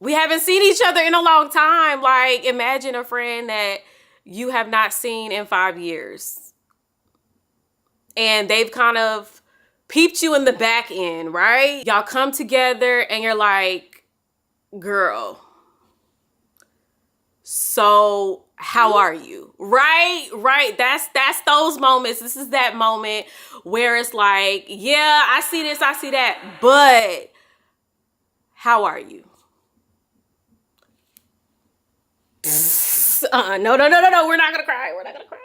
We haven't seen each other in a long time. Like, imagine a friend that you have not seen in 5 years. And they've kind of peeped you in the back end, right? Y'all come together and you're like, girl, so how are you? Right. That's those moments. This is that moment where it's like, yeah, I see this, I see that, but how are you? No. We're not gonna cry. We're not gonna cry.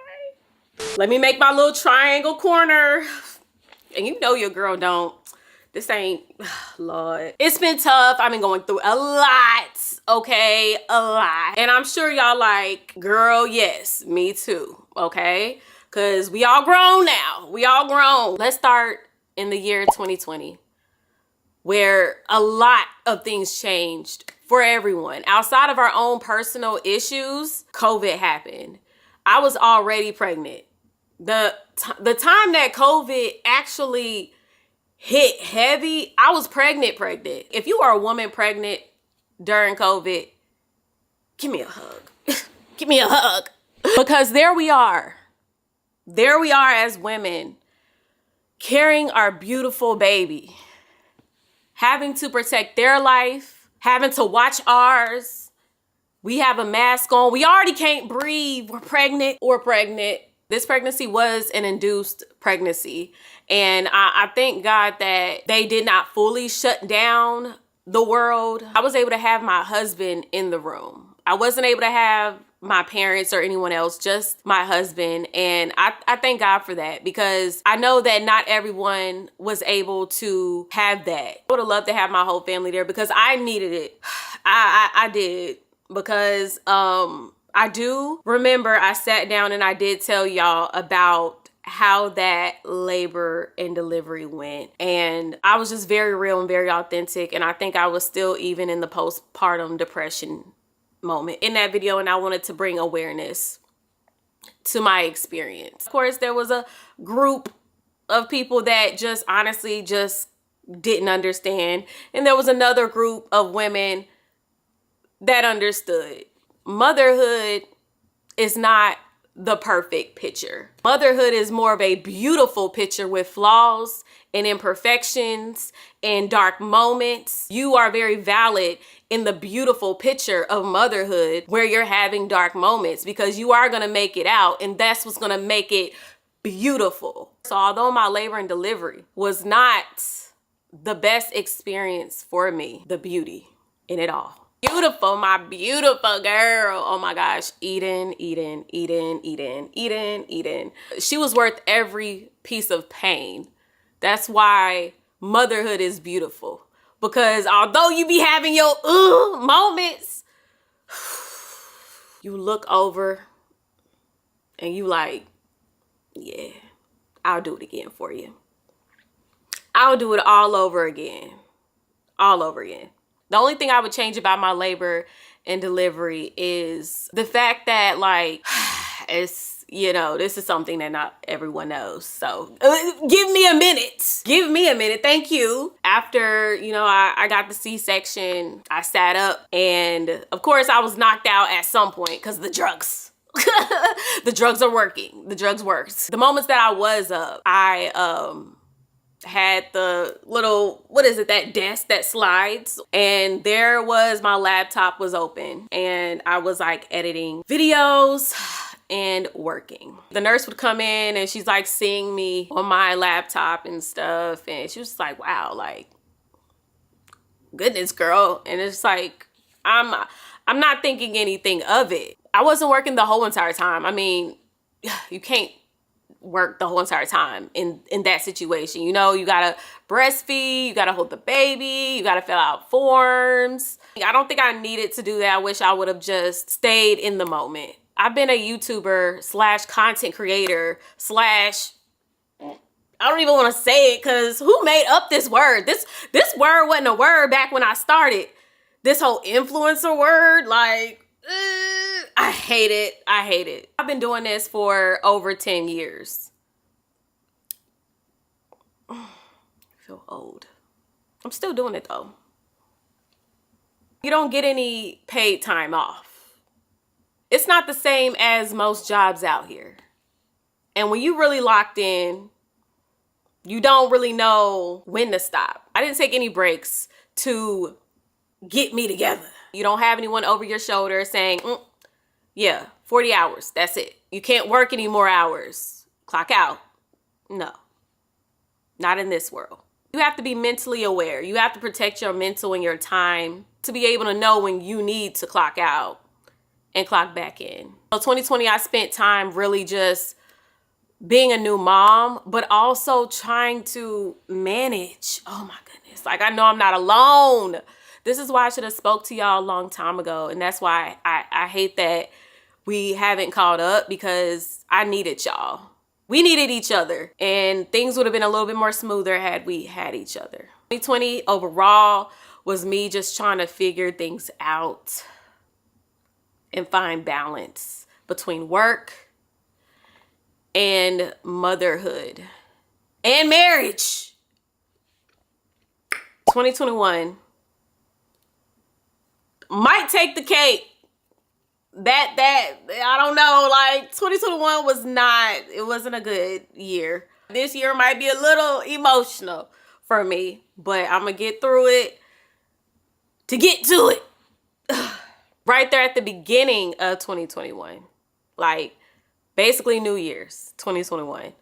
Let me make my little triangle corner. And you know your girl don't. This ain't, Lord. It's been tough. I've been going through a lot, okay? A lot. And I'm sure y'all like, girl, yes, me too, okay? Because we all grown now. We all grown. Let's start in the year 2020, where a lot of things changed for everyone. Outside of our own personal issues, COVID happened. I was already pregnant. The time that COVID actually hit heavy, I was pregnant. If you are a woman pregnant during COVID, give me a hug. Give me a hug. Because there we are as women carrying our beautiful baby, having to protect their life, having to watch ours. We have a mask on. We already can't breathe. We're pregnant. This pregnancy was an induced pregnancy. And I thank God that they did not fully shut down the world. I was able to have my husband in the room. I wasn't able to have my parents or anyone else, just my husband. And I thank God for that, because I know that not everyone was able to have that. I would have loved to have my whole family there because I needed it. I did, because I do remember I sat down and I did tell y'all about how that labor and delivery went. And I was just very real and very authentic. And I think I was still even in the postpartum depression moment in that video. And I wanted to bring awareness to my experience. Of course, there was a group of people that just honestly just didn't understand. And there was another group of women that understood. Motherhood is not the perfect picture. Motherhood is more of a beautiful picture with flaws and imperfections and dark moments. You are very valid in the beautiful picture of motherhood where you're having dark moments, because you are gonna make it out, and that's what's gonna make it beautiful. So although my labor and delivery was not the best experience for me, the beauty in it all. Beautiful, my beautiful girl. Oh my gosh, Eden. She was worth every piece of pain. That's why motherhood is beautiful. Because although you be having your moments, you look over and you like, yeah, I'll do it again for you. I'll do it all over again. All over again. The only thing I would change about my labor and delivery is the fact that, like, it's, you know, this is something that not everyone knows. So give me a minute. Give me a minute. Thank you. After, you know, I got the C-section, I sat up, and of course I was knocked out at some point because the drugs. The drugs are working. The drugs worked. The moments that I was up, I had the little, what is it, that desk that slides, and there was, my laptop was open, and I was like editing videos and working. The nurse would come in and she's like seeing me on my laptop and stuff, and she was just like, wow, like, goodness, girl. And it's like, I'm not thinking anything of it. I wasn't working the whole entire time. I mean, you can't work the whole entire time in that situation. You know, you gotta breastfeed, you gotta hold the baby, you gotta fill out forms. I don't think I needed to do that. I wish I would have just stayed in the moment. I've been a YouTuber slash content creator slash, I don't even want to say it, because who made up this word? This word wasn't a word back when I started. This whole influencer word, like, I hate it. I hate it. I've been doing this for over 10 years. I feel old. I'm still doing it though. you don't get any paid time off. It's not the same as most jobs out here. And when you really locked in, you don't really know when to stop. I didn't take any breaks to get me together. You don't have anyone over your shoulder saying, yeah, 40 hours, that's it. You can't work any more hours. Clock out. No, not in this world. You have to be mentally aware. You have to protect your mental and your time to be able to know when you need to clock out and clock back in. So 2020, I spent time really just being a new mom, but also trying to manage. Oh my goodness. Like, I know I'm not alone. This is why I should have spoke to y'all a long time ago. And that's why I hate that we haven't caught up, because I needed y'all. We needed each other, and things would have been a little bit more smoother had we had each other. 2020 overall was me just trying to figure things out and find balance between work and motherhood and marriage. 2021 might take the cake. That I don't know, like 2021 wasn't a good year. This year might be a little emotional for me, but I'm gonna get through it to get to it. Right there at the beginning of 2021, like basically New Year's 2021,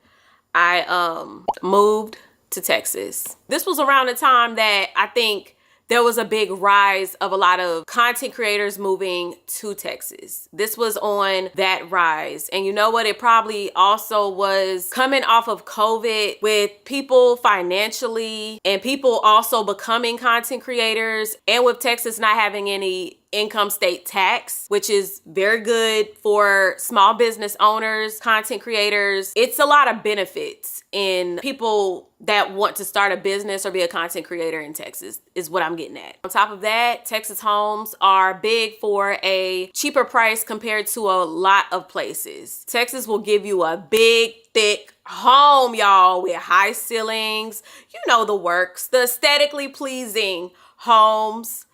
I moved to Texas. This was around the time that I think there was a big rise of a lot of content creators moving to Texas. This was on that rise. And you know what? It probably also was coming off of COVID, with people financially and people also becoming content creators, and with Texas not having any income state tax, which is very good for small business owners, content creators. It's a lot of benefits in people that want to start a business or be a content creator in Texas, is what I'm getting at. On top of that, Texas homes are big for a cheaper price compared to a lot of places. Texas will give you a big, thick home, y'all, with high ceilings, you know the works, the aesthetically pleasing homes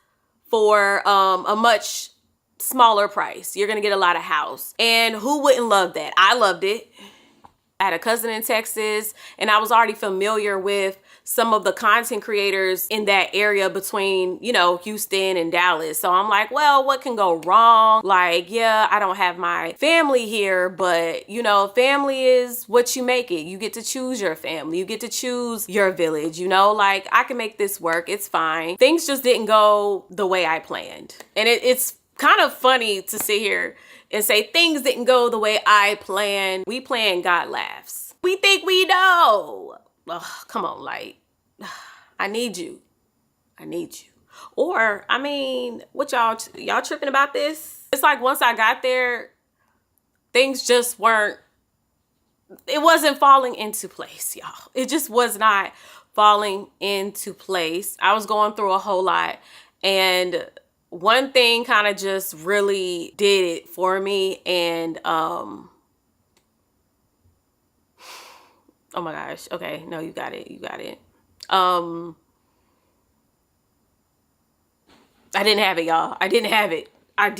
for a much smaller price. You're gonna get a lot of house. And who wouldn't love that? I loved it. I had a cousin in Texas, and I was already familiar with some of the content creators in that area between, you know, Houston and Dallas. So I'm like, well, what can go wrong? Like, yeah, I don't have my family here, but you know, family is what you make it. You get to choose your family. You get to choose your village, you know, like I can make this work. It's fine. Things just didn't go the way I planned. And it's kind of funny to sit here and say things didn't go the way I planned. We plan, God laughs. We think we know. Oh, come on, like, I need you. I need you. Or, I mean, what y'all tripping about this? It's like once I got there, things just it wasn't falling into place, y'all. It just was not falling into place. I was going through a whole lot, and one thing kind of just really did it for me. And oh my gosh. Okay, no, you got it. You got it. I didn't have it, y'all. I didn't have it. I didn't